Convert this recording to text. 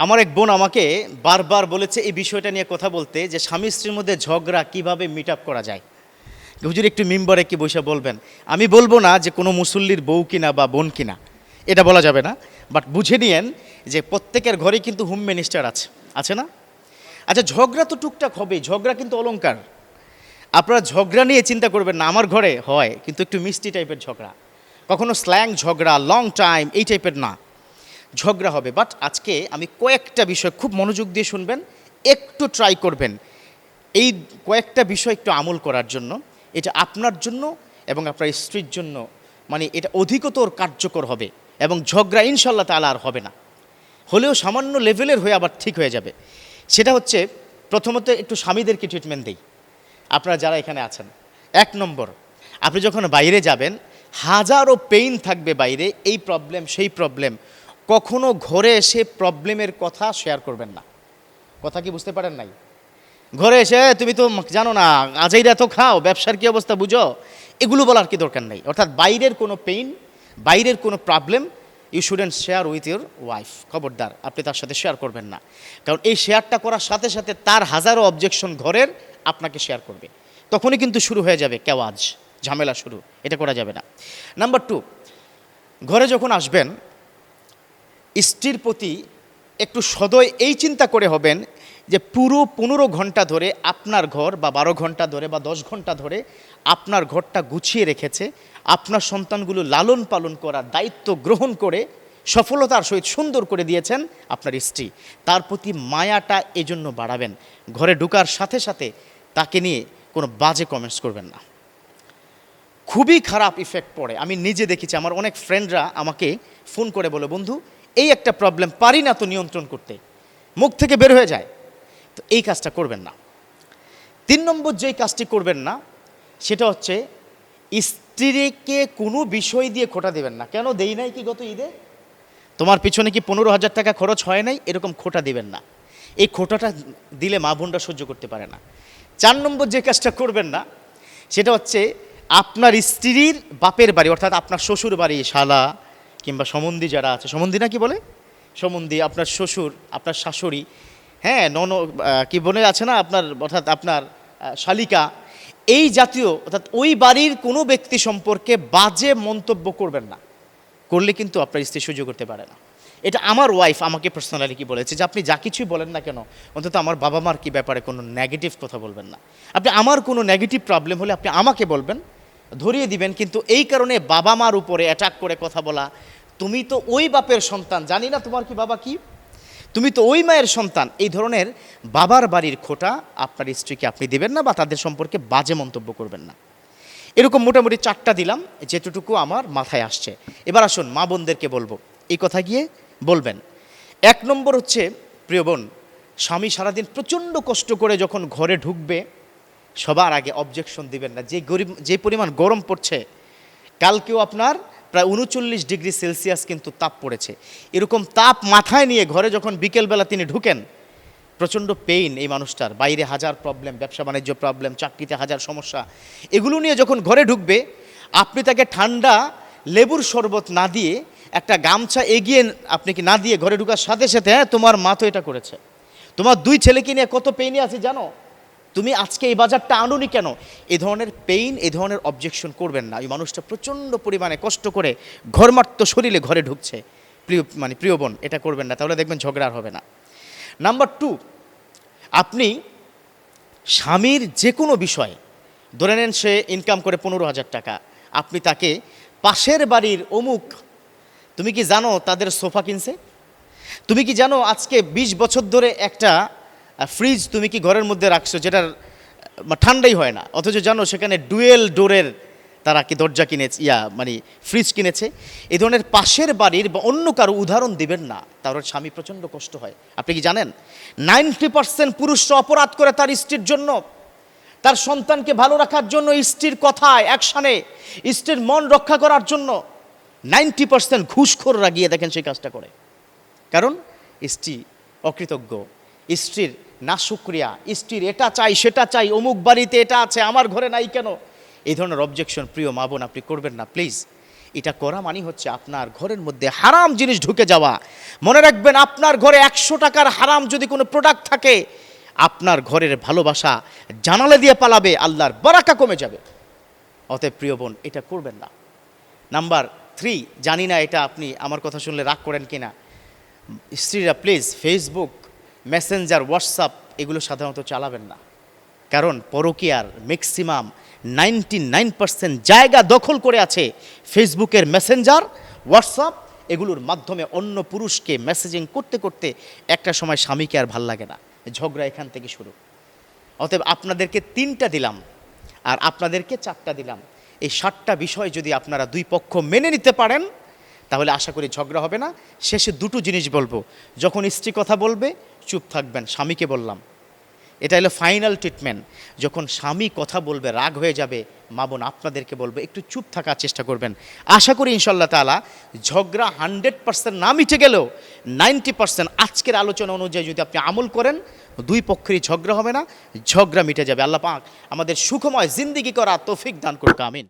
আমার এক বোন আমাকে বারবার বলেছে এই বিষয়টা নিয়ে কথা বলতে, যে স্বামী স্ত্রীর মধ্যে ঝগড়া কিভাবে মিট আপ করা যায়। হুজুর একটু মিম্বরে কি বসে বলবেন। আমি বলবো না যে কোনো মুসল্লির বউ কিনা বা বোন কিনা, এটা বলা যাবে না, বাট বুঝে নিয়েন যে প্রত্যেকের ঘরে কিন্তু হোম মিনিস্টার আছে, আছে না? আচ্ছা, ঝগড়া তো টুকটাক হবে, ঝগড়া কিন্তু অলংকার। আপনারা ঝগড়া নিয়ে চিন্তা করবেন না, আমার ঘরে হয় কিন্তু একটু মিষ্টি টাইপের ঝগড়া, কখনো স্ল্যাং ঝগড়া, লং টাইম এই টাইপের না, ঝগড়া হবে। বাট আজকে আমি কয়েকটা বিষয় খুব মনোযোগ দিয়ে শুনবেন, একটু ট্রাই করবেন এই কয়েকটা বিষয় একটু আমল করার জন্য। এটা আপনার জন্য এবং আপনার স্ত্রীর জন্য, মানে এটা অধিকতর কার্যকর হবে এবং ঝগড়া ইনশাল্লাহ তাআলা আর হবে না, হলেও সামান্য লেভেলের হয়ে আবার ঠিক হয়ে যাবে। সেটা হচ্ছে, প্রথমত একটু স্বামীদেরকে ট্রিটমেন্ট দিই, আপনারা যারা এখানে আছেন। 1 নম্বর, আপনি যখন বাইরে যাবেন, হাজারো পেইন থাকবে বাইরে, এই প্রবলেম সেই প্রবলেম, কখনো ঘরে এসে প্রবলেমের কথা শেয়ার করবেন না। কথা কি বুঝতে পারেন নাই? ঘরে এসে তুমি তো জানো না, আজাইরা তো খাও, ব্যবসার কি অবস্থা বুঝো, এগুলো বলার কি দরকার নেই। অর্থাৎ বাইরের কোনো পেইন, বাইরের কোনো problem you shouldn't share with your wife. খবরদার, আপনি তার সাথে শেয়ার করবেন না, কারণ এই শেয়ারটা করার সাথে সাথে তার হাজারো অবজেকশন ঘরের আপনাকে শেয়ার করবে, তখনই কিন্তু শুরু হয়ে যাবে কেওয়াজ, ঝামেলা শুরু। এটা করা যাবে না। নাম্বার 2, ঘরে যখন আসবেন, স্ত্রীর প্রতি একটু সদয় এই চিন্তা করে হবেন যে পুরো 15 ঘন্টা ধরে আপনার ঘর, বা 12 ঘন্টা ধরে বা 10 ঘন্টা ধরে আপনার ঘরটা গুছিয়ে রেখেছে, আপনার সন্তানগুলো লালন পালন করার দায়িত্ব গ্রহণ করে সফলতার সহিত সুন্দর করে দিয়েছেন আপনার স্ত্রী। তার প্রতি মায়াটা এজন্য বাড়াবেন। ঘরে ঢোকার সাথে সাথে তাকে নিয়ে কোনো বাজে কমেন্টস করবেন না, খুবই খারাপ ইফেক্ট পড়ে। আমি নিজে দেখেছি, আমার অনেক ফ্রেন্ডরা আমাকে ফোন করে বলে, বন্ধু এই একটা প্রবলেম, পারি না তো নিয়ন্ত্রণ করতে, মুখ থেকে বের হয়ে যায়। তো এই কাজটা করবেন না। 3 নম্বর যেই কাজটি করবেন না, সেটা হচ্ছে স্ত্রীকে কোনো বিষয় দিয়ে খোটা দেবেন না। কেন দেই নাই কি গত ঈদে, তোমার পিছনে কি 15,000 টাকা খরচ হয় নাই, এরকম খোটা দিবেন না। এই খোটাটা দিলে মা বোনরা সহ্য করতে পারে না। 4 নম্বর যে কাজটা করবেন না, সেটা হচ্ছে আপনার স্ত্রীর বাপের বাড়ি, অর্থাৎ আপনার শ্বশুর বাড়ি, শালা কিংবা সম্বন্ধী যারা আছে, সম্বন্ধী না কি বলে, সম্বন্ধী, আপনার শ্বশুর, আপনার শাশুড়ি, হ্যাঁ, কি বলে আছে না আপনার, অর্থাৎ আপনার শালিকা, এই জাতীয়, অর্থাৎ ওই বাড়ির কোনো ব্যক্তি সম্পর্কে বাজে মন্তব্য করবেন না। করলে কিন্তু আপনার স্ত্রী সহ্য করতে পারে না। এটা আমার ওয়াইফ আমাকে পার্সোনালি কি বলেছে, যে আপনি যা কিছুই বলেন না কেন, অন্তত আমার বাবা মার কি ব্যাপারে কোনো নেগেটিভ কথা বলবেন না। আপনি আমার কোনো নেগেটিভ প্রবলেম হলে আপনি আমাকে বলবেন, ধরিয়ে দিবেন, কিন্তু এই কারণে বাবা মার উপরে অ্যাটাক করে কথা বলা, তুমি তো ওই বাপের সন্তান, জানি না তোমার কি বাবা কি, তুমি তো ওই মায়ের সন্তান, এই ধরনের বাবার বাড়ির খোটা আপনার স্ত্রীকে আপনি দেবেন না, বা তাদের সম্পর্কে বাজে মন্তব্য করবেন না। এরকম মোটামুটি 4টা দিলাম, যেটুকু আমার মাথায় আসছে। এবার আসুন, মা বোনদেরকে বলবো এই কথা গিয়ে বলবেন। 1 নম্বর হচ্ছে, প্রিয় বোন, স্বামী সারাদিন প্রচণ্ড কষ্ট করে যখন ঘরে ঢুকবে, সবার আগে অবজেকশন দিবেন না। যে পরিমাণ গরম পড়ছে, কালকেও আপনার প্রায় 39 ডিগ্রি সেলসিয়াস কিন্তু তাপ পড়েছে। এরকম তাপ মাথায় নিয়ে ঘরে যখন বিকেলবেলা তিনি ঢুকেন, প্রচণ্ড পেইন এই মানুষটার, বাইরে হাজার প্রবলেম, ব্যবসা বাণিজ্য প্রবলেম, চাকরিতে হাজার সমস্যা, এগুলো নিয়ে যখন ঘরে ঢুকবে, আপনি তাকে ঠান্ডা লেবুর শরবত না দিয়ে, একটা গামছা এগিয়ে আপনি কি না দিয়ে ঘরে ঢুকার সাথে সাথে, হ্যাঁ তোমার মা তো এটা করেছে, তোমার 2 ছেলেকে নিয়ে কত পেইনে আছে জানো, তুমি আজকে এই বাজারটা আনুনি কেন, এই ধরনের পেইন, এই ধরনের অবজেকশন করবেন না। এই মানুষটা প্রচণ্ড পরিমাণে কষ্ট করে ঘরমাত্র শরীরে ঘরে ঢুকছে, প্রিয় বোন, এটা করবেন না, তাহলে দেখবেন ঝগড়া আর হবে না। নাম্বার 2, আপনি স্বামীর যে কোনো বিষয়ে, ধরে নেন সে ইনকাম করে 15,000 টাকা, আপনি তাকে পাশের বাড়ির অমুক, তুমি কি জানো তাদের সোফা কিনছে, তুমি কি জানো আজকে 20 বছর ধরে একটা ফ্রিজ তুমি কি ঘরের মধ্যে রাখছো, যেটার ঠান্ডাই হয় না, অথচ জানো সেখানে ডুয়েল ডোরের তারা কি দরজা কিনেছে, ফ্রিজ কিনেছে। এই ধরনের পাশের বাড়ির বা অন্য কারো উদাহরণ দিবেন না, তার স্বামী প্রচণ্ড কষ্ট হয়। আপনি কি জানেন 90% পুরুষরা অপরাধ করে তার স্ত্রীর জন্য, তার সন্তানকে ভালো রাখার জন্য, স্ত্রীর কথায় অ্যাকশানে, স্ত্রীর মন রক্ষা করার জন্য 90% ঘুষখোররা গিয়ে দেখেন সেই কাজটা করে। কারণ স্ত্রী অকৃতজ্ঞ, স্ত্রীর নাশুক্রিয়া, স্ত্রীর এটা চাই সেটা চাই, অমুক বাড়িতে এটা আছে আমার ঘরে নাই কেন, এই ধরনের অবজেকশন প্রিয় মা বোন আপনি করবেন না প্লিজ। এটা করা মানে হচ্ছে আপনার ঘরের মধ্যে হারাম জিনিস ঢুকে যাওয়া। মনে রাখবেন, আপনার ঘরে 100 টাকার হারাম যদি কোনো প্রোডাক্ট থাকে, আপনার ঘরের ভালোবাসা জানালা দিয়ে পালাবে, আল্লাহর বারাকা কমে যাবে। অতএব প্রিয় বোন, এটা করবেন না। নাম্বার 3, জানি না এটা আপনি আমার কথা শুনলে রাগ করেন কিনা, স্ত্রীরা প্লিজ ফেসবুক, মেসেঞ্জার, হোয়াটসঅ্যাপ এগুলো সাধারণত চালাবেন না। কারণ পরকীয়ার ম্যাক্সিমাম 99% জায়গা দখল করে আছে ফেসবুকের মেসেঞ্জার, হোয়াটসঅ্যাপ এগুলোর মাধ্যমে। অন্য পুরুষকে মেসেজিং করতে করতে একটা সময় স্বামীকে আর ভাল লাগে না, ঝগড়া এখান থেকে শুরু। অতএব আপনাদেরকে 3টা দিলাম আর আপনাদেরকে 4টা দিলাম। এই 7টা বিষয় যদি আপনারা দুই পক্ষ মেনে নিতে পারেন, তাহলে আশা করি ঝগড়া হবে না। শেষে 2টো জিনিস বলবো, যখন স্ত্রী কথা বলবে চুপ থাকবেন, স্বামীকে বললাম। এটা হলো ফাইনাল ট্রিটমেন্ট। যখন স্বামী কথা বলবে, রাগ হয়ে যাবে, মা বোন আপনাদেরকে বলবে একটু চুপ থাকার চেষ্টা করবেন। আশা করি ইনশাল্লাহ তাআলা ঝগড়া 100% না মিটে গেলেও 90% আজকের আলোচনা অনুযায়ী যদি আপনি আমল করেন, দুই পক্ষেরই ঝগড়া হবে না, ঝগড়া মিটে যাবে। আল্লাহ পাক আমাদের সুখময় জিন্দেগি করার তৌফিক দান করুক, আমিন।